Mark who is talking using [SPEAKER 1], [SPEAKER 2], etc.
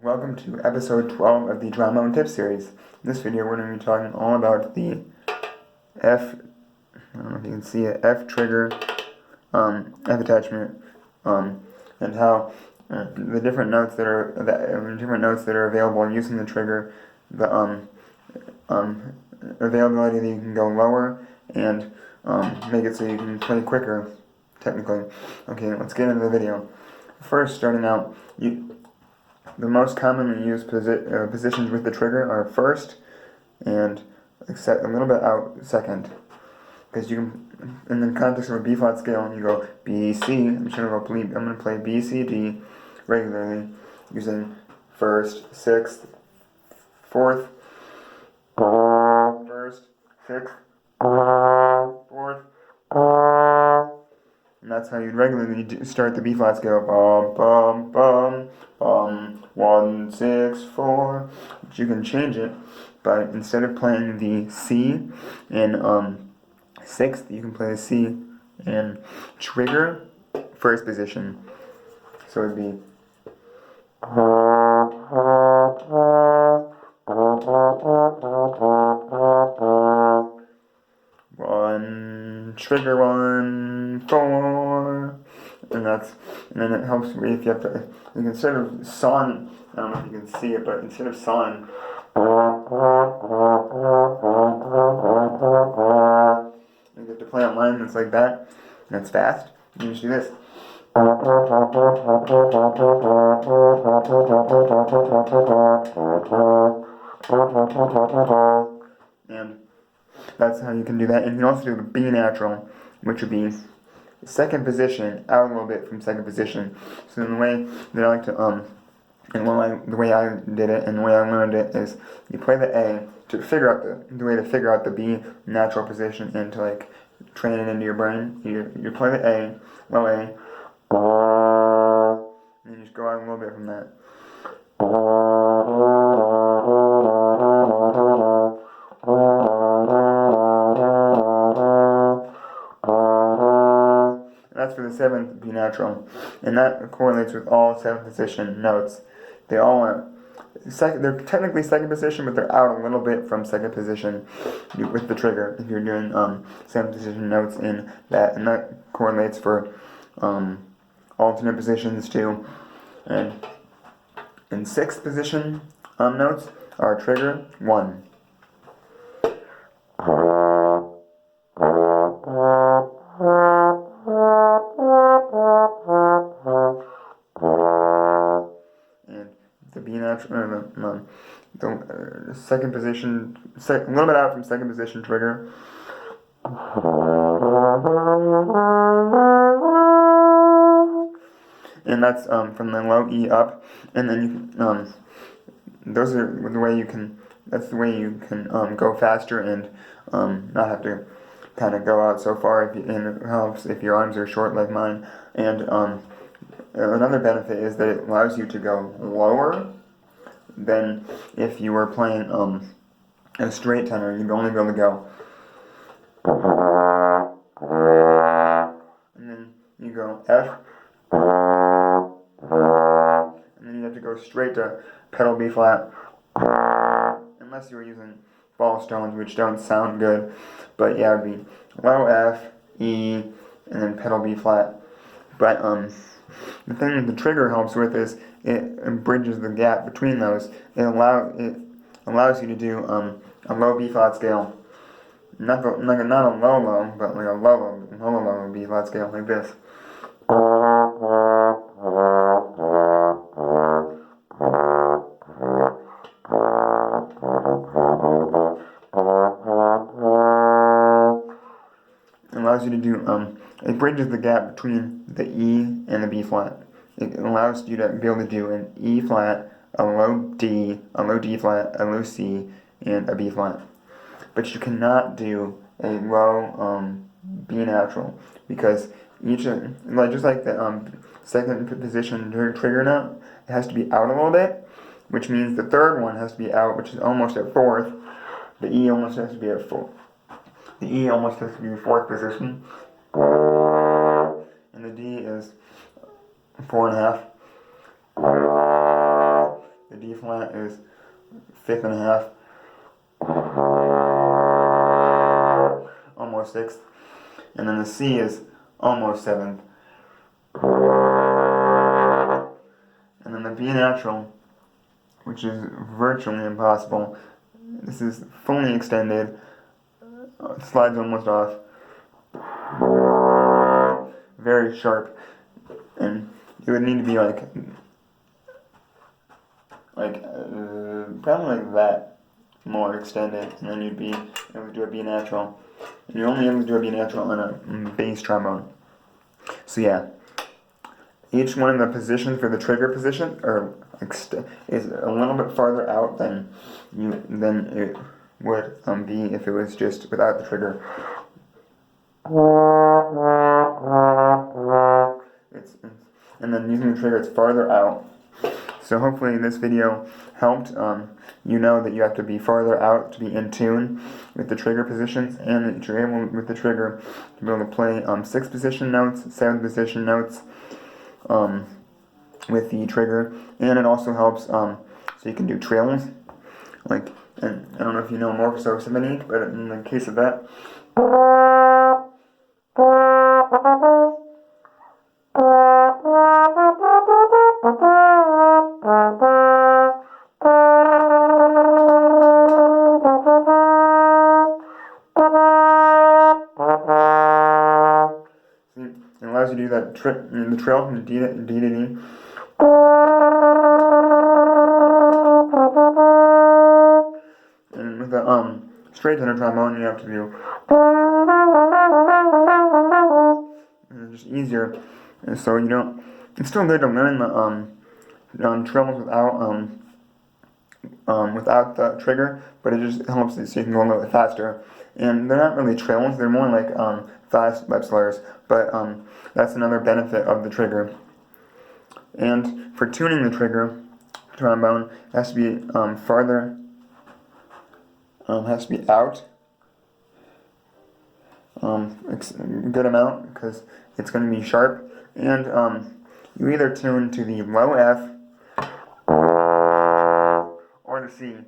[SPEAKER 1] Welcome to episode 12 of the Trombone Tip Series. In this video we're going to be talking all about the I don't know if you can see it, F trigger, F attachment, and how the different notes that are available using the trigger, the availability that you can go lower and make it so you can play quicker, technically. Okay, let's get into the video. First, starting out, the most commonly used positions with the trigger are first and a little bit out second. Because you can, in the context of a B flat scale, you go B, C. I'm going to play B, C, D regularly using first, sixth, fourth, first, sixth, fourth. And that's how you'd regularly start the B flat scale. Bum, bum, bum, bum, 1, 6, 4. But you can change it by, instead of playing the C in sixth, you can play the C in trigger first position. So it'd be one, trigger 1, 4, and then it helps if you have to, you can sort of sawing, I don't know if you can see it, but instead of sawing, you get to play on line that's like that, and it's fast. You just do this. And that's how you can do that. And you can also do the B natural, which would be second position, out a little bit from second position. So in the way that I like to, the way I did it and the way I learned it is you play the A to figure out the way to figure out the B natural position and to like train it into your brain. You play the A, low A, and you just go out a little bit from that. That's for the seventh B natural, and that correlates with all seventh position notes. They all are they're technically second position, but they're out a little bit from second position with the trigger if you're doing seventh position notes in that, and that correlates for alternate positions too. And in sixth position notes are trigger 1. The B natural, the second position, a little bit out from second position trigger. And that's from the low E up, and then you can, those are the way you can. That's the way you can go faster and not have to kind of go out so far. And it helps if your arms are short like mine. And another benefit is that it allows you to go lower than if you were playing a straight tenor. You'd only be able to go, and then you go F, and then you have to go straight to pedal B flat, unless you were using false tones, which don't sound good. But yeah, it would be low F, E, and then pedal B flat. But the thing that the trigger helps with is it bridges the gap between those. It allows you to do a low B flat scale, not a low, but like a low B flat scale like this. It allows you to do it bridges the gap between the E and the B flat. It allows you to be able to do an E flat, a low D flat, a low C, and a B flat. But you cannot do a low B natural, because just like the second position trigger note, it has to be out a little bit, which means the third one has to be out, which is almost at fourth. The E almost has to be at fourth. The E almost has to be fourth position. D is 4.5. The D flat is 5th and a half, almost 6th, and then the C is almost 7th, and then the B natural, which is virtually impossible. This is fully extended, slides almost off, very sharp, and it would need to be probably like that, more extended, and then you'd be able to do a B natural. And you're only able to do a B natural on a bass trombone. So yeah, each one of the positions for the trigger position is a little bit farther out than it would be if it was just without the trigger. And then using the trigger, it's farther out. So hopefully this video helped. You know that you have to be farther out to be in tune with the trigger positions, and that you're able with the trigger to be able to play 6th position notes, 7th position notes with the trigger, and it also helps so you can do trills. And I don't know if you know morpho symphonique, but in the case of that. It allows you to do that the trill from D to D. And with the straight tenor trombone, you have to do. And it's just easier, and so you don't. It's still good to learn the trills without the trigger, but it just helps so you can go a little bit faster. And they're not really trills; they're more like fast lip slurs. But that's another benefit of the trigger. And for tuning the trigger trombone, it has to be farther. Has to be out a good amount because it's going to be sharp. And you either tune to the low F or the C.